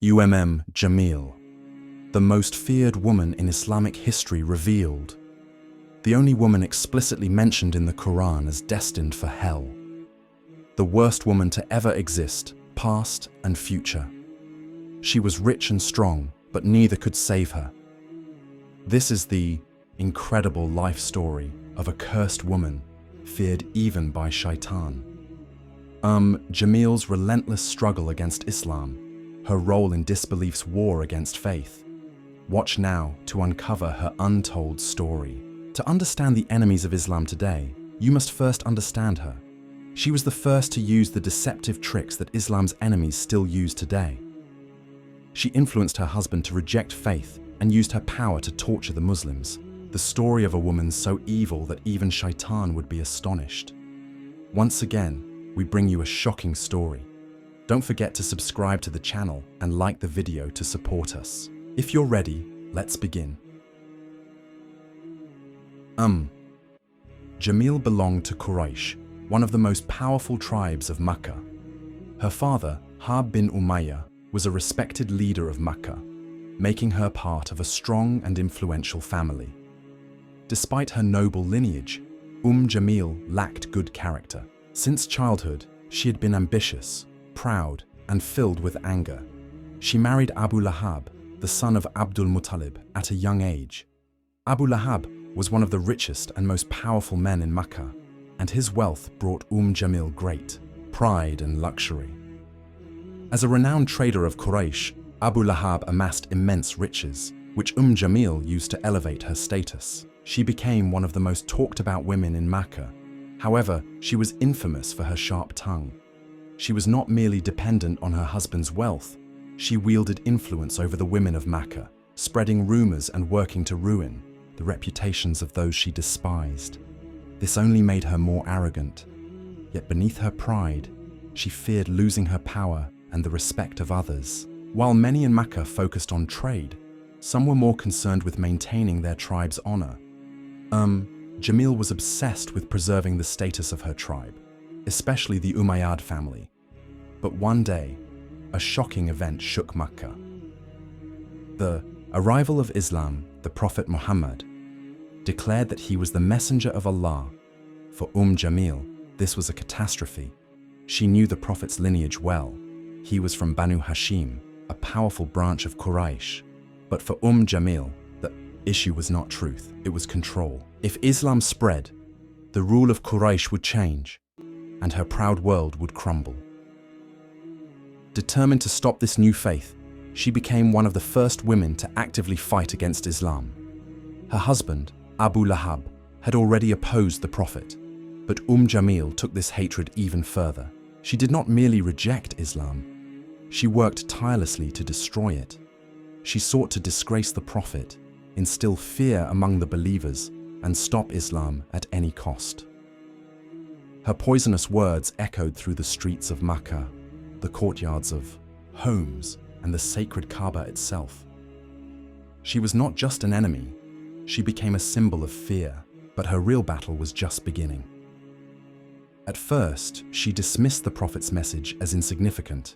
Jamil, the most feared woman in Islamic history revealed. The only woman explicitly mentioned in the Qur'an as destined for hell. The worst woman to ever exist, past and future. She was rich and strong, but neither could save her. This is the incredible life story of a cursed woman, feared even by Shaitan. Jamil's relentless struggle against Islam, her role in disbelief's war against faith. Watch now to uncover her untold story. To understand the enemies of Islam today, you must first understand her. She was the first to use the deceptive tricks that Islam's enemies still use today. She influenced her husband to reject faith and used her power to torture the Muslims. The story of a woman so evil that even Shaitan would be astonished. Once again, we bring you a shocking story. Don't forget to subscribe to the channel and like the video to support us. If you're ready, let's begin. Jamil belonged to Quraysh, one of the most powerful tribes of Makkah. Her father, Harb bin Umayyah, was a respected leader of Makkah, making her part of a strong and influential family. Despite her noble lineage, Jamil lacked good character. Since childhood, she had been ambitious, proud, and filled with anger. She married Abū Lahab, the son of Abdul Muttalib, at a young age. Abū Lahab was one of the richest and most powerful men in Makkah, and his wealth brought Jamil great pride and luxury. As a renowned trader of Quraysh, Abū Lahab amassed immense riches, which Jamil used to elevate her status. She became one of the most talked about women in Makkah. However, she was infamous for her sharp tongue. She was not merely dependent on her husband's wealth, she wielded influence over the women of Makkah, spreading rumors and working to ruin the reputations of those she despised. This only made her more arrogant. Yet beneath her pride, she feared losing her power and the respect of others. While many in Makkah focused on trade, some were more concerned with maintaining their tribe's honor. Jamil was obsessed with preserving the status of her tribe, especially the Umayyad family. But one day, a shocking event shook Makkah. The arrival of Islam, the Prophet Muhammad, declared that he was the messenger of Allah. For Jamil, this was a catastrophe. She knew the Prophet's lineage well. He was from Banu Hashim, a powerful branch of Quraysh. But for Jamil, the issue was not truth, it was control. If Islam spread, the rule of Quraysh would change, and her proud world would crumble. Determined to stop this new faith, she became one of the first women to actively fight against Islam. Her husband, Abū Lahab, had already opposed the Prophet, but Jamil took this hatred even further. She did not merely reject Islam, she worked tirelessly to destroy it. She sought to disgrace the Prophet, instill fear among the believers, and stop Islam at any cost. Her poisonous words echoed through the streets of Makkah, the courtyards of homes, and the sacred Kaaba itself. She was not just an enemy, she became a symbol of fear, but her real battle was just beginning. At first, she dismissed the Prophet's message as insignificant.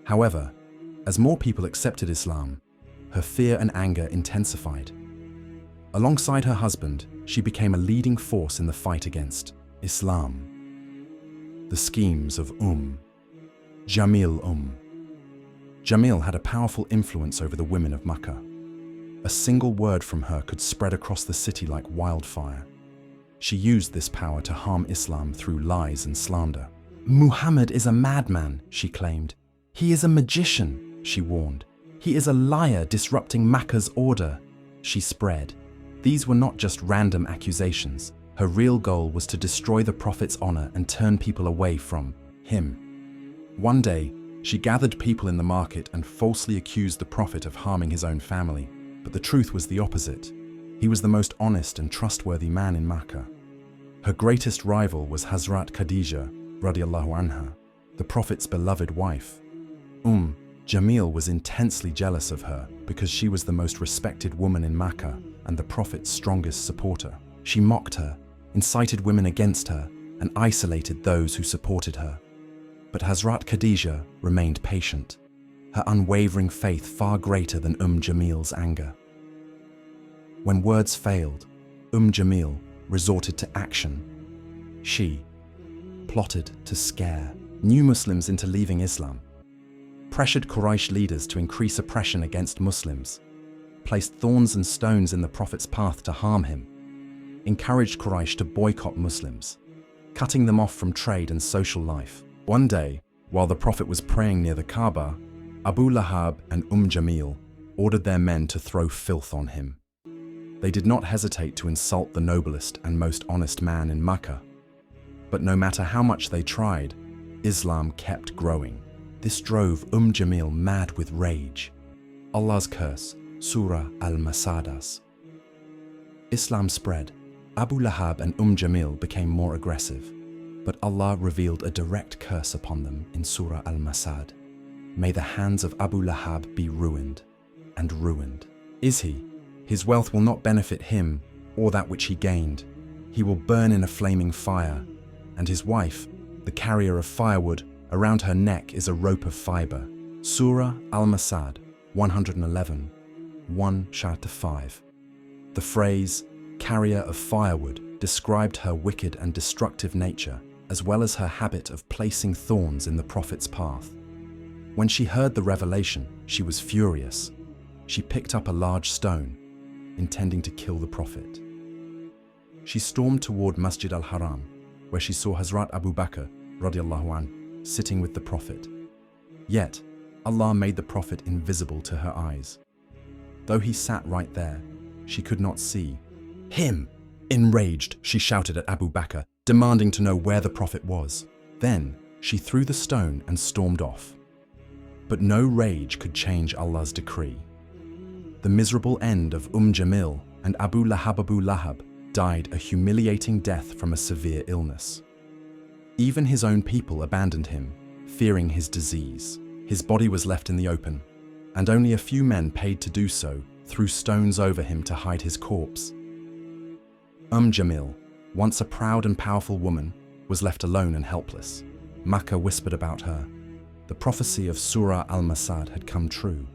However, as more people accepted Islam, her fear and anger intensified. Alongside her husband, she became a leading force in the fight against Islam. The schemes of Jamil. Jamil had a powerful influence over the women of Makkah. A single word from her could spread across the city like wildfire. She used this power to harm Islam through lies and slander. Muhammad is a madman, she claimed. He is a magician, she warned. He is a liar disrupting Makkah's order, she spread. These were not just random accusations. Her real goal was to destroy the Prophet's honor and turn people away from him. One day, she gathered people in the market and falsely accused the Prophet of harming his own family. But the truth was the opposite. He was the most honest and trustworthy man in Makkah. Her greatest rival was Hazrat Khadija, radiallahu anha, the Prophet's beloved wife. Jamil was intensely jealous of her because she was the most respected woman in Makkah and the Prophet's strongest supporter. She mocked her, incited women against her, and isolated those who supported her. But Hazrat Khadija remained patient. her unwavering faith far greater than Jamil's anger. When words failed, Jamil resorted to action. She plotted to scare new Muslims into leaving Islam, pressured Quraysh leaders to increase oppression against Muslims, placed thorns and stones in the Prophet's path to harm him, encouraged Quraysh to boycott Muslims, cutting them off from trade and social life. One day, while the Prophet was praying near the Kaaba, Abū Lahab and Jamil ordered their men to throw filth on him. They did not hesitate to insult the noblest and most honest man in Makkah. But no matter how much they tried, Islam kept growing. This drove Jamil mad with rage. Allah's curse, Surah Al-Masad. Islam spread. Abū Lahab and Jamil became more aggressive, but Allah revealed a direct curse upon them in Surah Al-Masad. May the hands of Abū Lahab be ruined, and ruined is he. His wealth will not benefit him or that which he gained. He will burn in a flaming fire, and his wife, the carrier of firewood, around her neck is a rope of fiber. Surah Al-Masad 111, 1-5. The phrase, carrier of firewood, described her wicked and destructive nature, as well as her habit of placing thorns in the Prophet's path. When she heard the revelation, she was furious. She picked up a large stone, intending to kill the Prophet. She stormed toward Masjid al-Haram, where she saw Hazrat Abu Bakr radiallahu anh sitting with the Prophet. Yet, Allah made the Prophet invisible to her eyes. Though he sat right there, she could not see him. Enraged, she shouted at Abu Bakr, demanding to know where the Prophet was. Then, she threw the stone and stormed off. But no rage could change Allah's decree. The miserable end of Jamil and Abū Lahab died a humiliating death from a severe illness. Even his own people abandoned him, fearing his disease. His body was left in the open, and only a few men paid to do so threw stones over him to hide his corpse. Jamil, once a proud and powerful woman, was left alone and helpless. Makkah whispered about her. The prophecy of Surah Al-Masad had come true.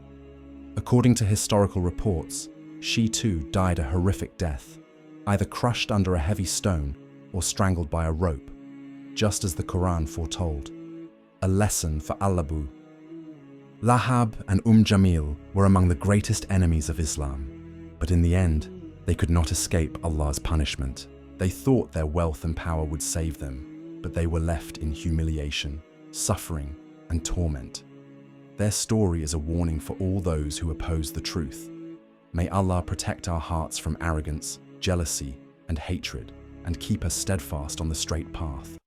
According to historical reports, she too died a horrific death, either crushed under a heavy stone or strangled by a rope, just as the Qur'an foretold. A lesson for Abū Lahab and Jamil were among the greatest enemies of Islam, but in the end, they could not escape Allah's punishment. They thought their wealth and power would save them, but they were left in humiliation, suffering, and torment. Their story is a warning for all those who oppose the truth. May Allah protect our hearts from arrogance, jealousy, and hatred, and keep us steadfast on the straight path.